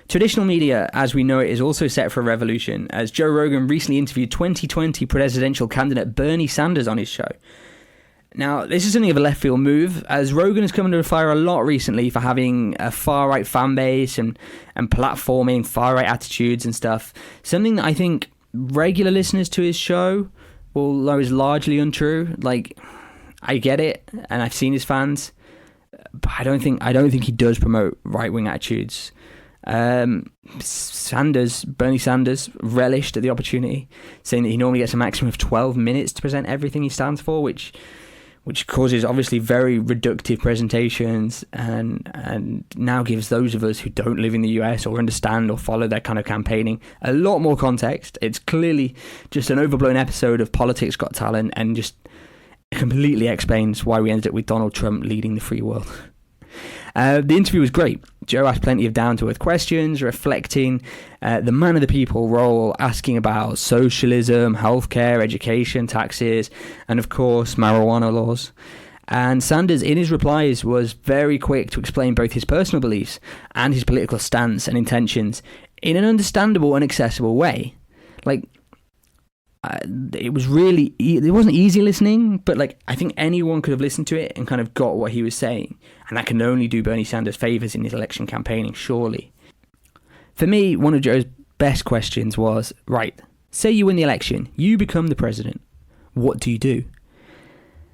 Traditional media, as we know it, is also set for a revolution, as Joe Rogan recently interviewed 2020 presidential candidate Bernie Sanders on his show. Now, this is something of a left field move, as Rogan has come under fire a lot recently for having a far-right fan base and platforming far-right attitudes and stuff. Something that I think regular listeners to his show will know is largely untrue. Like, I get it, and I've seen his fans, but I don't think he does promote right-wing attitudes. Bernie Sanders relished at the opportunity, saying that he normally gets a maximum of 12 minutes to present everything he stands for, which causes obviously very reductive presentations and now gives those of us who don't live in the US or understand or follow that kind of campaigning a lot more context. It's clearly just an overblown episode of Politics Got Talent and just completely explains why we ended up with Donald Trump leading the free world. The interview was great. Joe asked plenty of down-to-earth questions, reflecting the man of the people role, asking about socialism, healthcare, education, taxes, and of course, marijuana laws. And Sanders, in his replies, was very quick to explain both his personal beliefs and his political stance and intentions in an understandable and accessible way. Like, it wasn't easy listening, but like I think anyone could have listened to it and kind of got what he was saying, and that can only do Bernie Sanders favors in his election campaigning, surely. For me, one of Joe's best questions was, right, say you win the election, you become the president, what do you do?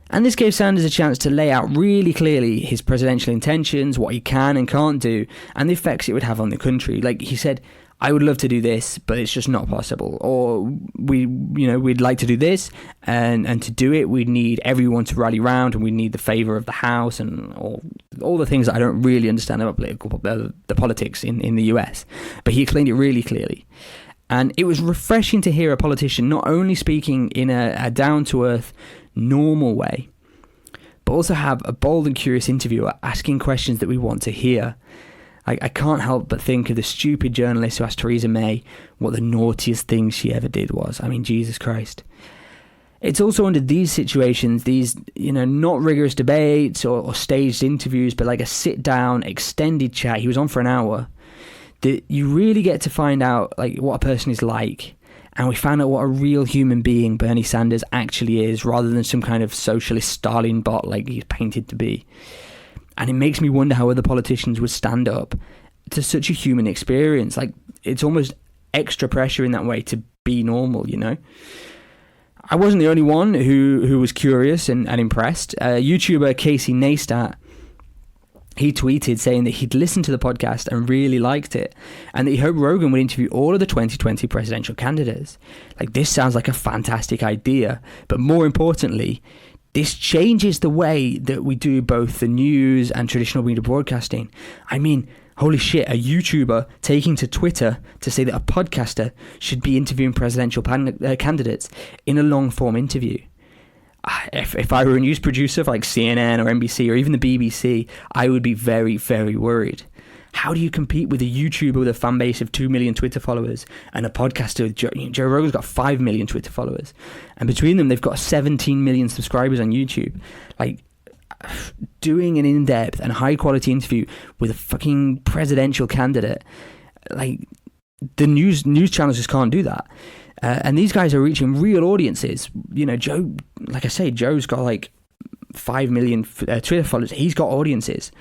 And this gave Sanders a chance to lay out really clearly his presidential intentions, what he can and can't do, and the effects it would have on the country. Like he said, I would love to do this, but it's just not possible. Or we'd like to do this, and to do it, we'd need everyone to rally round, and we'd need the favour of the House, and all the things that I don't really understand about the politics in the US. But he explained it really clearly. And it was refreshing to hear a politician not only speaking in a down-to-earth, normal way, but also have a bold and curious interviewer asking questions that we want to hear. I can't help but think of the stupid journalist who asked Theresa May what the naughtiest thing she ever did was. I mean, Jesus Christ. It's also under these situations, these, not rigorous debates or staged interviews, but like a sit-down, extended chat. He was on for an hour. That you really get to find out like what a person is like. And we found out what a real human being Bernie Sanders actually is, rather than some kind of socialist Stalin bot like he's painted to be. And it makes me wonder how other politicians would stand up to such a human experience. Like, it's almost extra pressure in that way to be normal, I wasn't the only one who was curious and impressed. YouTuber Casey Neistat, he tweeted saying that he'd listened to the podcast and really liked it, and that he hoped Rogan would interview all of the 2020 presidential candidates. Like, this sounds like a fantastic idea, but more importantly, this changes the way that we do both the news and traditional media broadcasting. I mean, holy shit, a YouTuber taking to Twitter to say that a podcaster should be interviewing presidential candidates in a long-form interview. If I were a news producer for like CNN or NBC or even the BBC, I would be very, very worried. How do you compete with a YouTuber with a fan base of 2 million Twitter followers and a podcaster with Joe Rogan's got 5 million Twitter followers, and between them they've got 17 million subscribers on YouTube? Like, doing an in-depth and high-quality interview with a fucking presidential candidate, like, the news channels just can't do that. And these guys are reaching real audiences. Joe, like I say, Joe's got like 5 million Twitter followers. He's got audiences.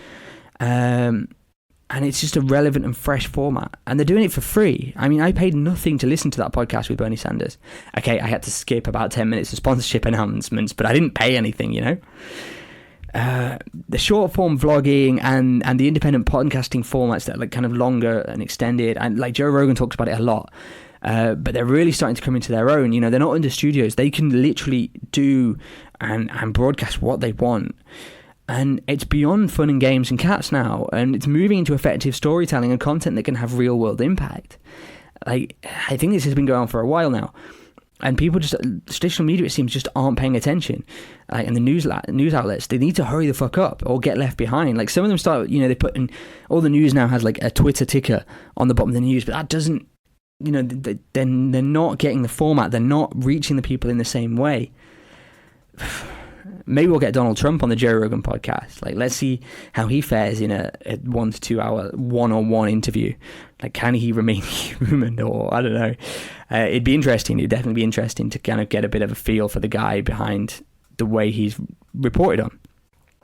And it's just a relevant and fresh format. And they're doing it for free. I mean, I paid nothing to listen to that podcast with Bernie Sanders. Okay, I had to skip about 10 minutes of sponsorship announcements, but I didn't pay anything, The short form vlogging and the independent podcasting formats that are like kind of longer and extended, and like Joe Rogan talks about it a lot. But they're really starting to come into their own. They're not under studios. They can literally do and broadcast what they want. And it's beyond fun and games and cats now, and it's moving into effective storytelling and content that can have real world impact. Like, I think this has been going on for a while now, and people traditional media, it seems, just aren't paying attention. And the news outlets, they need to hurry the fuck up or get left behind. Like, some of them start, they put in, all the news now has like a Twitter ticker on the bottom of the news, but that doesn't, they're not getting the format. They're not reaching the people in the same way. maybe we'll get Donald Trump on the Joe Rogan podcast. Like, let's see how he fares in a 1 to 2 hour one-on-one interview. Like, can he remain human, or I don't know. It'd be interesting. It'd definitely be interesting to kind of get a bit of a feel for the guy behind the way he's reported on.